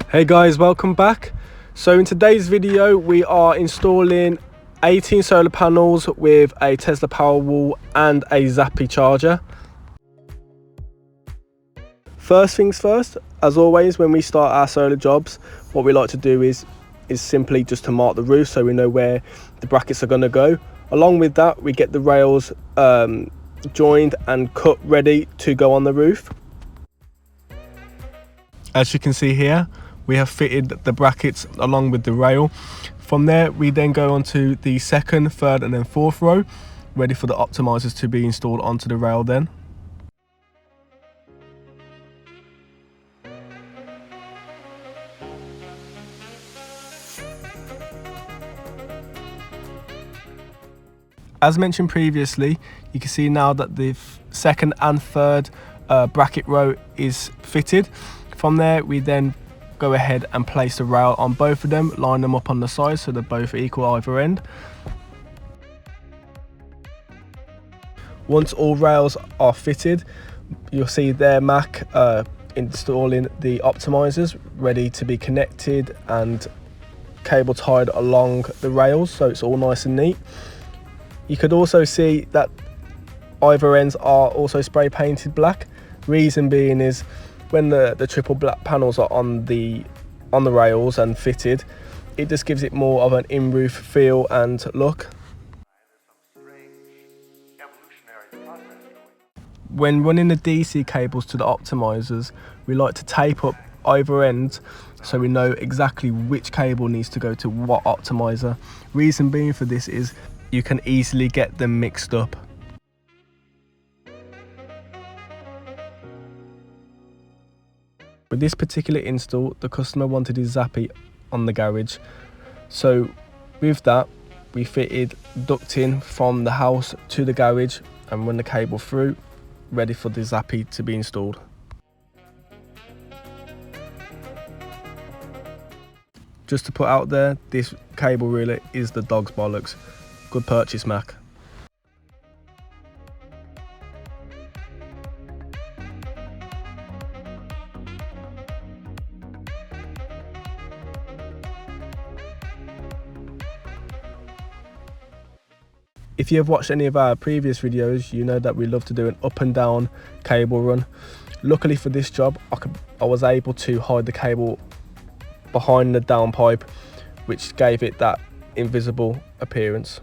Hey guys, welcome back. So in today's video we are installing 18 solar panels with a Tesla Powerwall and a Zappi charger. First things first, as always when we start our solar jobs, what we like to do is simply just to mark the roof so we know where the brackets are going to go. Along with that, we get the rails joined and cut ready to go on the roof. As you can see here, we have fitted the brackets along with the rail. From there, we then go on to the second, third and then fourth row, ready for the optimizers to be installed onto the rail then. As mentioned previously, you can see now that the second and third bracket row is fitted. From there, we then go ahead and place the rail on both of them, line them up on the side so they're both equal either end. Once all rails are fitted, you'll see there Mac installing the optimizers ready to be connected and cable tied along the rails, so it's all nice and neat. You could also see that either ends are also spray painted black. Reason being is when the triple black panels are on the rails and fitted, it just gives it more of an in-roof feel and look. When running the DC cables to the optimizers, we like to tape up either end so we know exactly which cable needs to go to what optimizer. Reason being for this is you can easily get them mixed up. With this particular install, the customer wanted his Zappi on the garage, so with that we fitted ducting from the house to the garage and run the cable through, ready for the Zappi to be installed. Just to put out there, this cable really is the dog's bollocks. Good purchase, Mac. If you have watched any of our previous videos, you know that we love to do an up and down cable run. Luckily for this job, I was able to hide the cable behind the down pipe, which gave it that invisible appearance.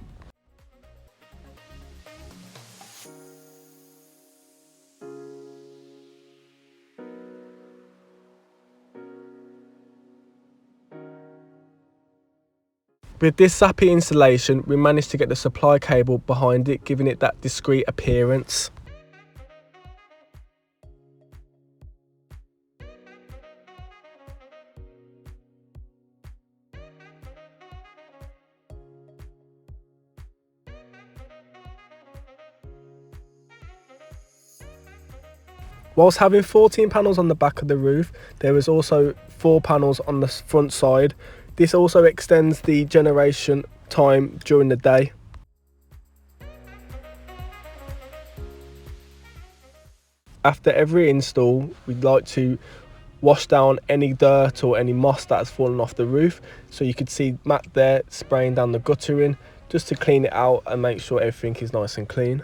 With this Zappi installation, we managed to get the supply cable behind it, giving it that discreet appearance. Whilst having 14 panels on the back of the roof, there is also 4 panels on the front side. This also extends the generation time during the day. After every install, we'd like to wash down any dirt or any moss that has fallen off the roof. So you could see Matt there spraying down the guttering just to clean it out and make sure everything is nice and clean.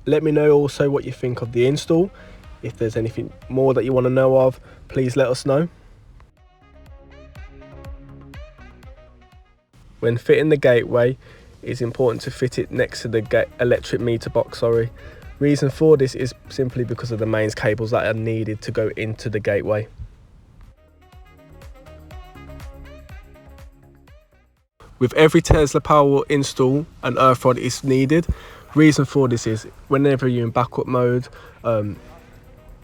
Let me know also what you think of the install. If there's anything more that you want to know of, please let us know. When fitting the gateway, it's important to fit it next to the electric meter box. Reason for this is simply because of the mains cables that are needed to go into the gateway. With every Tesla Powerwall install, an earth rod is needed. Reason for this is whenever you're in backup mode,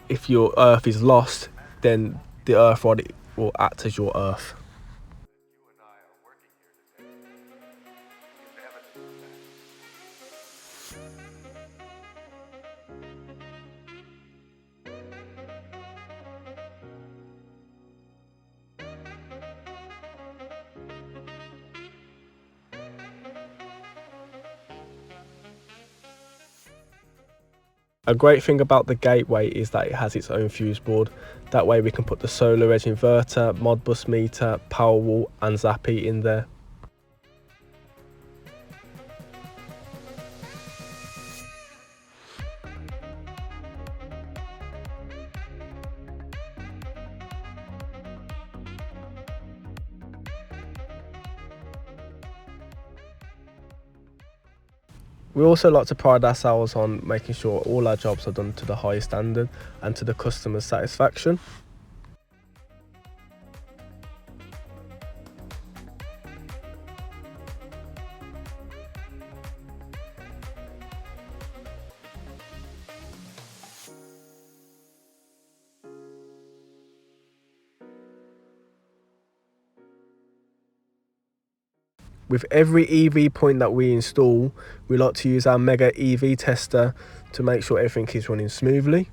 if your earth is lost, then the earth rod will act as your earth. A great thing about the gateway is that it has its own fuse board. That way we can put the solar edge inverter, Modbus meter, Powerwall and Zappy in there. We also like to pride ourselves on making sure all our jobs are done to the highest standard and to the customer's satisfaction. With every EV point that we install, we like to use our Mega EV tester to make sure everything is running smoothly.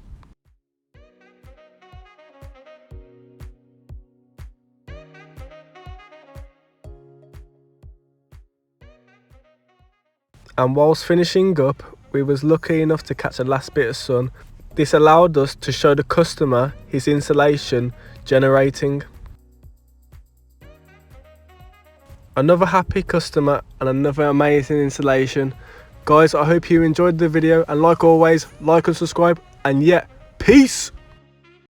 And whilst finishing up, we was lucky enough to catch a last bit of sun. This allowed us to show the customer his insulation generating. Another happy customer and another amazing installation. Guys, I hope you enjoyed the video, and like always, like and subscribe, and yeah, peace!